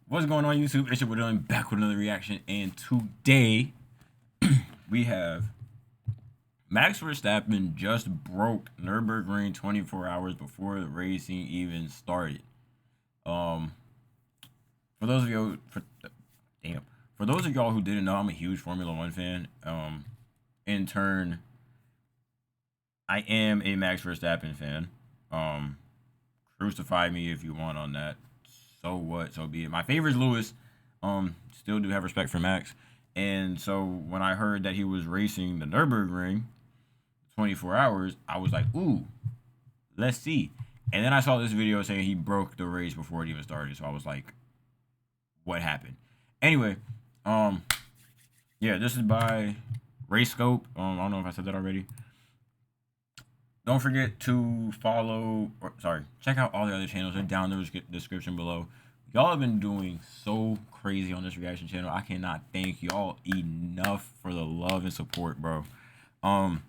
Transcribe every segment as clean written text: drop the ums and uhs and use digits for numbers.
What's going on, YouTube? It's your boy Dylan back with another reaction, and today we have Max Verstappen just broke Nurburgring 24 hours before the racing even started. For those of you, for those of y'all who didn't know, I'm a huge Formula One fan. In turn, I am a Max Verstappen fan. Crucify me if you want on that. So what? So be it. My favorite is Lewis. Still do have respect for Max. And so when I heard that he was racing the Nurburgring 24 hours, I was like, ooh, let's see. And then I saw this video saying he broke the race before it even started. So I was like, what happened? Anyway, yeah, this is by Race Scope. I don't know if I said that already. Don't forget to check out all the other channels. They're down in the description below. Y'all have been doing so crazy on this reaction channel. I cannot thank y'all enough for the love and support, bro. There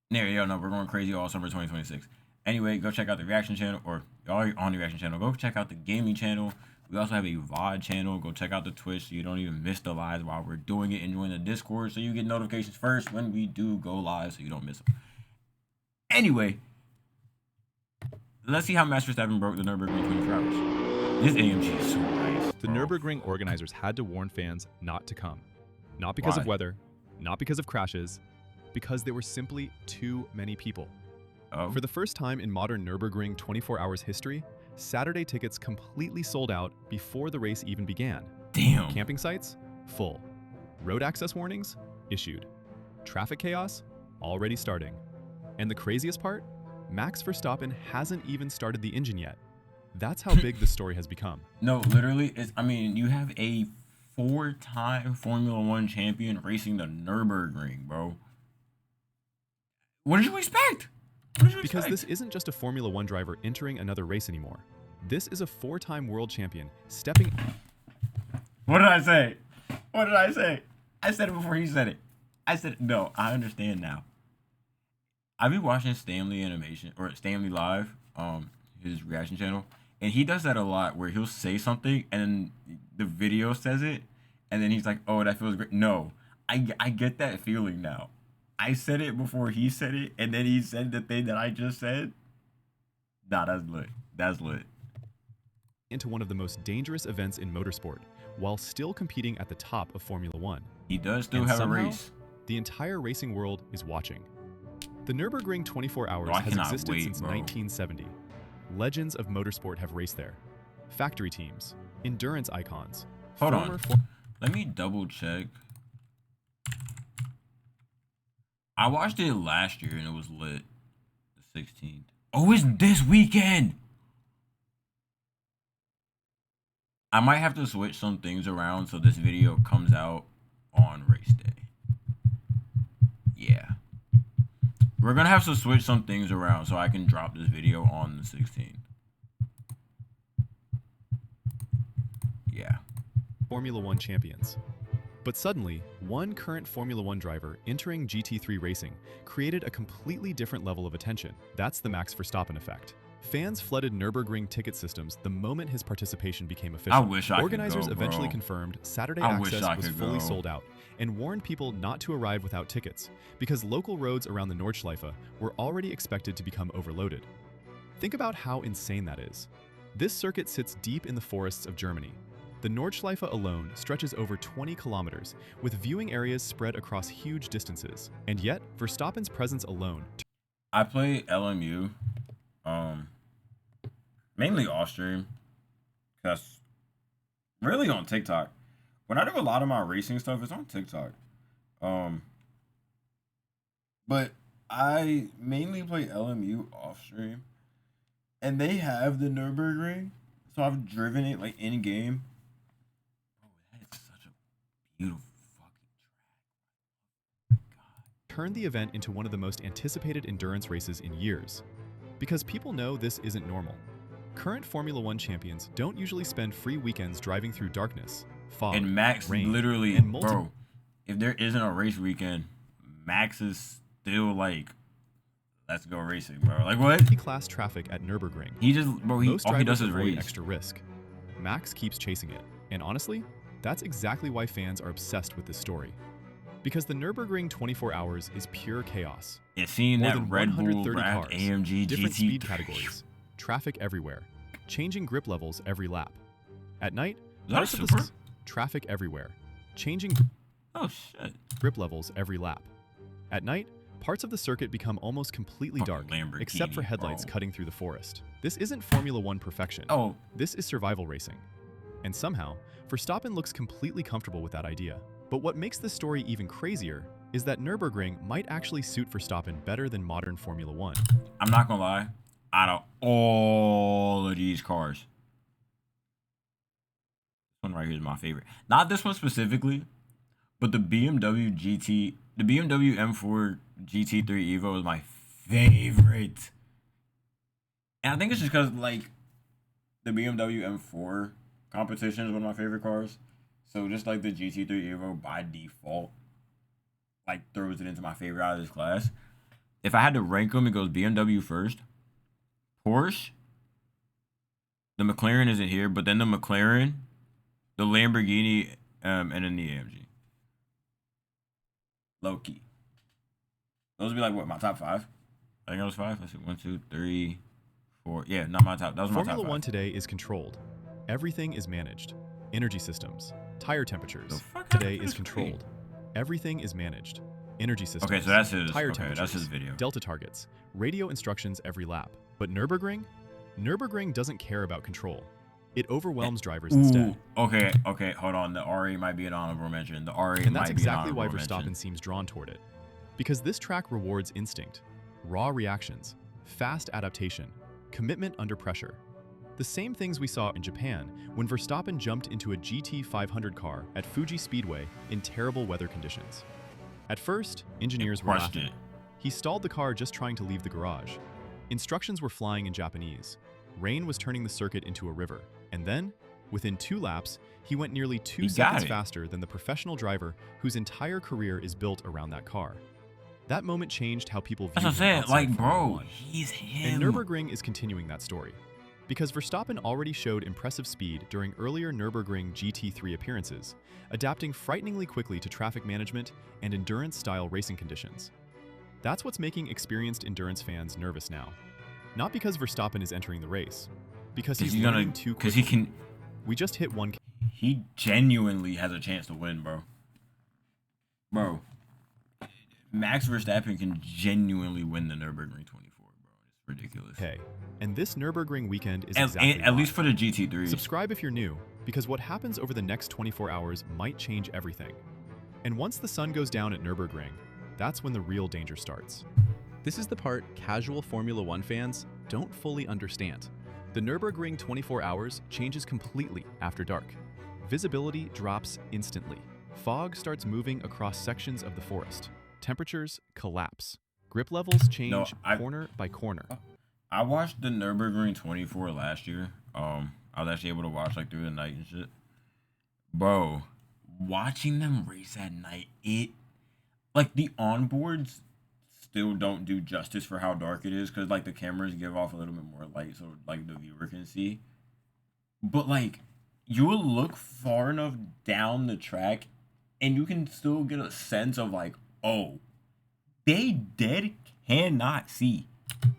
you go. No, we're going crazy all summer 2026. Anyway, go check out the reaction channel, or y'all are on the reaction channel. Go check out the gaming channel. We also have a VOD channel. Go check out the Twitch so you don't even miss the lives while we're doing it, and join the Discord so you get notifications first when we do go live so you don't miss them. Anyway, let's see how Max Verstappen broke the Nurburgring 24 hours. This AMG is so nice. The Nurburgring organizers had to warn fans not to come. Not because of weather, not because of crashes, because there were simply too many people. For the first time in modern Nurburgring 24 hours history, Saturday tickets completely sold out before the race even began. Damn. Camping sites? Full. Road access warnings? Issued. Traffic chaos? Already starting. And the craziest part? Max Verstappen hasn't even started the engine yet. That's how big the story has become. No, literally, you have a 4-time Formula One champion racing the Nurburgring, bro. What did you expect? Because this isn't just a Formula One driver entering another race anymore. This is a 4-time world champion stepping... What did I say? What did I say? I said it before he said it. I said, no, I understand now. I've been watching Stanley Live, his reaction channel, and he does that a lot where he'll say something and then the video says it, and then he's like, oh, that feels great. No, I get that feeling now. I said it before he said it, and then he said the thing that I just said. Nah, that's lit. That's lit. Into one of the most dangerous events in motorsport, while still competing at the top of Formula One. He does still have a race. The entire racing world is watching. The Nurburgring 24 hours has existed since 1970. Legends of motorsport have raced there. Factory teams, endurance icons. Hold on. Let me double check. I watched it last year and it was lit. The 16th. Oh, it's this weekend. I might have to switch some things around so this video comes out on race day. Yeah. We're going to have to switch some things around so I can drop this video on the 16th. Yeah. Formula One champions. But suddenly, one current Formula One driver entering GT3 racing created a completely different level of attention. That's the Max Verstappen effect. Fans flooded Nurburgring ticket systems the moment his participation became official. I wish I Organizers could go, eventually bro. confirmed Saturday access was fully sold out and warned people not to arrive without tickets because local roads around the Nordschleife were already expected to become overloaded. Think about how insane that is. This circuit sits deep in the forests of Germany. The Nordschleife alone stretches over 20 kilometers, with viewing areas spread across huge distances. And yet, Verstappen's presence alone... I play LMU, mainly off stream, because really on TikTok. When I do a lot of my racing stuff, it's on TikTok. But I mainly play LMU off stream, and they have the Nurburgring, so I've driven it like in game. Oh, that is such a beautiful fucking track. Turned the event into one of the most anticipated endurance races in years. Because people know this isn't normal. Current Formula One champions don't usually spend free weekends driving through darkness, fog, and Max rain, literally, and bro, if there isn't a race weekend, Max is still like, let's go racing, bro. Like what? Class traffic at Nurburgring. He just, bro, all he does is avoid race. Extra risk. Max keeps chasing it. And honestly, that's exactly why fans are obsessed with this story. Because the Nurburgring 24 Hours is pure chaos. Yeah, seeing More that than Red Bull 130 wrapped cars, AMG different GT3. speed categories, traffic everywhere, changing grip levels every lap. At night, parts of the traffic everywhere, changing grip levels every lap. At night, parts of the circuit become almost completely dark, except for headlights cutting through the forest. This isn't Formula One perfection. This is survival racing. And somehow, Verstappen looks completely comfortable with that idea. But what makes this story even crazier is that Nurburgring might actually suit Verstappen better than modern Formula One. I'm not gonna lie, out of all of these cars, this one right here is my favorite. Not this one specifically, but the BMW M4 GT3 Evo is my favorite. And I think it's just because, like, the BMW M4 competition is one of my favorite cars. So just like the GT3 Evo by default, like, throws it into my favorite out of this class. If I had to rank them, it goes BMW first, Porsche, the McLaren isn't here, but then the McLaren, the Lamborghini, and then the AMG. Low key. Those would be like, what, my top 5? I think that was 5. Let's see, 1, 2, 3, 4. Yeah, not my top. That was my top 5. Formula One today is controlled. Everything is managed. Energy systems, tire temperatures. Today is controlled. Everything is managed. Energy systems. Okay, so that's his. Tire okay, temperatures, that's his video. Delta targets, radio instructions every lap. But Nurburgring doesn't care about control. It overwhelms drivers instead. Okay, hold on. The R8 might be an honorable mention. The R8 and that's might be exactly an why honorable Verstappen mention. seems drawn toward it. Because this track rewards instinct, raw reactions, fast adaptation, commitment under pressure. The same things we saw in Japan when Verstappen jumped into a GT500 car at Fuji Speedway in terrible weather conditions. At first, engineers were laughing. He stalled the car just trying to leave the garage. Instructions were flying in Japanese. Rain was turning the circuit into a river. And then, within 2 laps, he went nearly 2 seconds faster than the professional driver whose entire career is built around that car. That moment changed how people view him. That's what I'm saying. Like, bro, he's him. And Nurburgring is continuing that story. Because Verstappen already showed impressive speed during earlier Nurburgring GT3 appearances, adapting frighteningly quickly to traffic management and endurance-style racing conditions. That's what's making experienced endurance fans nervous now. Not because Verstappen is entering the race, because he's learning too quickly. Because he can. We just hit one. He genuinely has a chance to win, bro. Bro, Max Verstappen can genuinely win the Nurburgring 24, bro. It's ridiculous. Hey, and this Nurburgring weekend is at least for the GT3. Subscribe if you're new, because what happens over the next 24 hours might change everything. And once the sun goes down at Nurburgring, that's when the real danger starts. This is the part casual Formula One fans don't fully understand. The Nurburgring 24 Hours changes completely after dark. Visibility drops instantly. Fog starts moving across sections of the forest. Temperatures collapse. Grip levels change corner by corner. I watched the Nurburgring 24 last year. I was actually able to watch like through the night and shit. Bro, watching them race at night, like the onboards still don't do justice for how dark it is, because like the cameras give off a little bit more light so like the viewer can see. But like you will look far enough down the track and you can still get a sense of like, oh, they dead cannot see.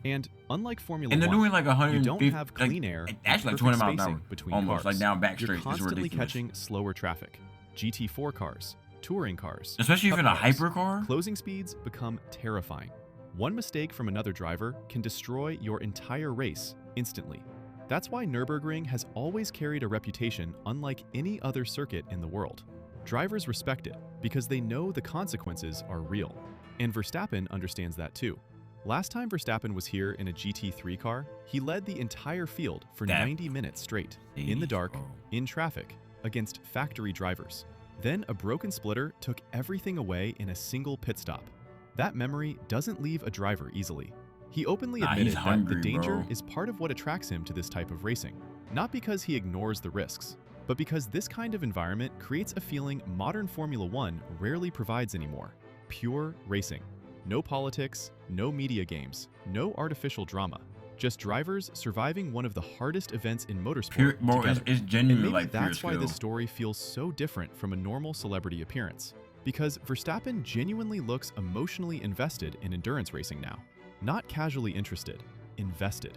And unlike Formula One, and they're doing like 150, you don't have clean air, actually like 20 miles an hour between almost cars. Like down back You're straight. constantly catching slower traffic. GT4 cars, touring cars, especially even a hypercar. Closing speeds become terrifying. One mistake from another driver can destroy your entire race instantly. That's why Nurburgring has always carried a reputation unlike any other circuit in the world. Drivers respect it because they know the consequences are real. And Verstappen understands that too. Last time Verstappen was here in a GT3 car, he led the entire field for 90 minutes straight, in the dark, in traffic, against factory drivers. Then a broken splitter took everything away in a single pit stop. That memory doesn't leave a driver easily. He openly admitted that the danger is part of what attracts him to this type of racing. Not because he ignores the risks, but because this kind of environment creates a feeling modern Formula One rarely provides anymore. Pure racing. No politics, no media games, no artificial drama. just drivers surviving one of the hardest events in motorsport Bro, together. it's genuinely And maybe like that's why skill. this story feels so different from a normal celebrity appearance. Because Verstappen genuinely looks emotionally invested in endurance racing now. Not casually interested, invested.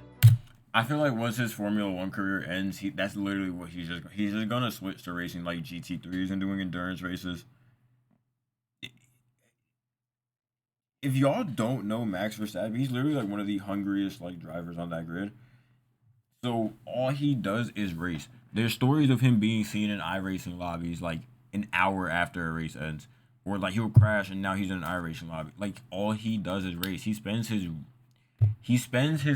I feel like once his Formula One career ends, that's literally what he's just gonna switch to racing like GT3s and doing endurance races. If y'all don't know Max Verstappen, he's literally like one of the hungriest like drivers on that grid. So all he does is race. There's stories of him being seen in iRacing lobbies like an hour after a race ends, or like he'll crash and now he's in an iRacing lobby. Like all he does is race. He spends his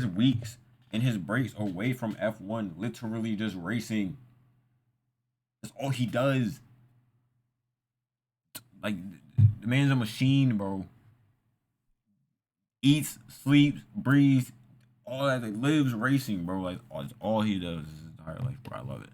weeks and his breaks away from F1, literally just racing. That's all he does. Like the man's a machine, bro. Eats, sleeps, breathes, all that. Like, lives racing, bro. Like all he does is his entire life, bro. I love it.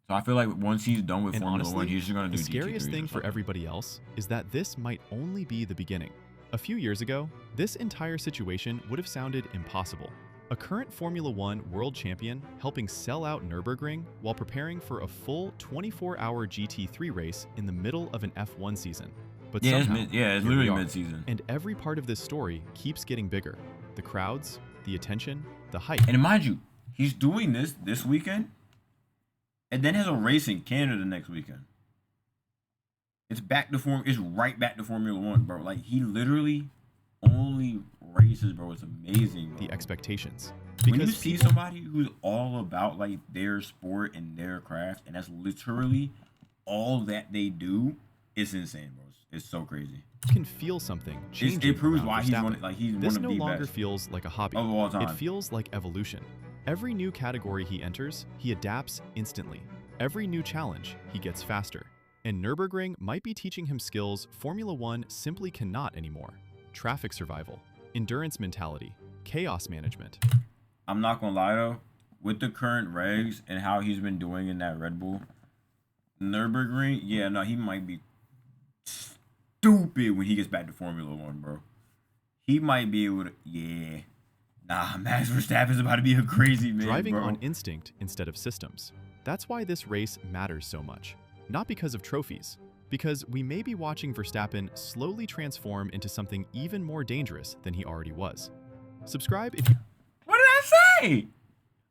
So I feel like once he's done with Formula honestly, One, he's just gonna do the scariest GT3s thing for everybody else is that this might only be the beginning. A few years ago, this entire situation would have sounded impossible. A current Formula One world champion helping sell out Nurburgring while preparing for a full 24-hour GT3 race in the middle of an F1 season. But yeah, somehow, it's literally mid-season. And every part of this story keeps getting bigger. The crowds, the attention, the hype. And mind you, he's doing this weekend, and then has a race in Canada next weekend. It's right back to Formula One, bro. Like he literally only races, bro. It's amazing, bro. The expectations. When you see somebody who's all about like their sport and their craft, and that's literally all that they do, it's insane, bro. It's so crazy. Can feel something changing. It proves why he's Verstappen. one of the This best no longer feels like a hobby of all time. It feels like evolution. Every new category he enters, he adapts instantly. Every new challenge, he gets faster. And Nurburgring might be teaching him skills Formula One simply cannot anymore. Traffic survival, endurance mentality, chaos management. I'm not gonna lie though, with the current regs and how he's been doing in that Red Bull, Nurburgring, yeah, no, he might be stupid when he gets back to Formula One, bro. He might be able to, yeah. Nah, Max Verstappen's about to be a crazy man, Driving bro. on instinct instead of systems. That's why this race matters so much. Not because of trophies, because we may be watching Verstappen slowly transform into something even more dangerous than he already was. Subscribe if you... What did I say?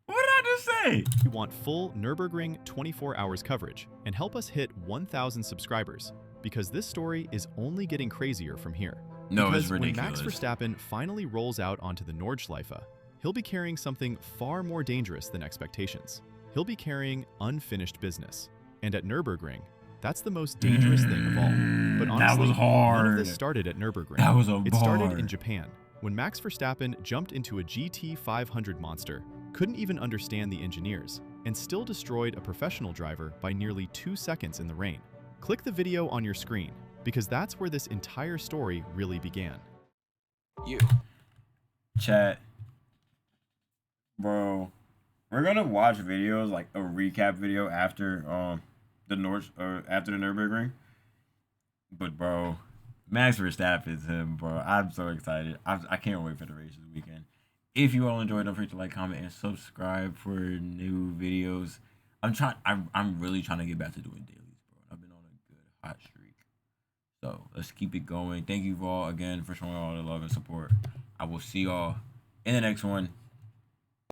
What did I just say? You want full Nurburgring 24 hours coverage and help us hit 1,000 subscribers, because this story is only getting crazier from here. No, because it's ridiculous. When Max Verstappen finally rolls out onto the Nordschleife, he'll be carrying something far more dangerous than expectations. He'll be carrying unfinished business. And at Nurburgring, that's the most dangerous thing of all. But honestly, that was hard. None of this started at Nurburgring. That was It started in Japan, when Max Verstappen jumped into a GT500 monster, couldn't even understand the engineers, and still destroyed a professional driver by nearly 2 seconds in the rain. Click the video on your screen, because that's where this entire story really began. Chat. Bro, we're gonna watch videos, like a recap video after after the Nurburgring. But bro, Max Verstappen's him, bro. I'm so excited. I can't wait for the race this weekend. If you all enjoyed, don't forget to like, comment, and subscribe for new videos. I'm really trying to get back to doing dailies, bro. I've been on a good hot streak. So let's keep it going. Thank you all again for showing all the love and support. I will see y'all in the next one.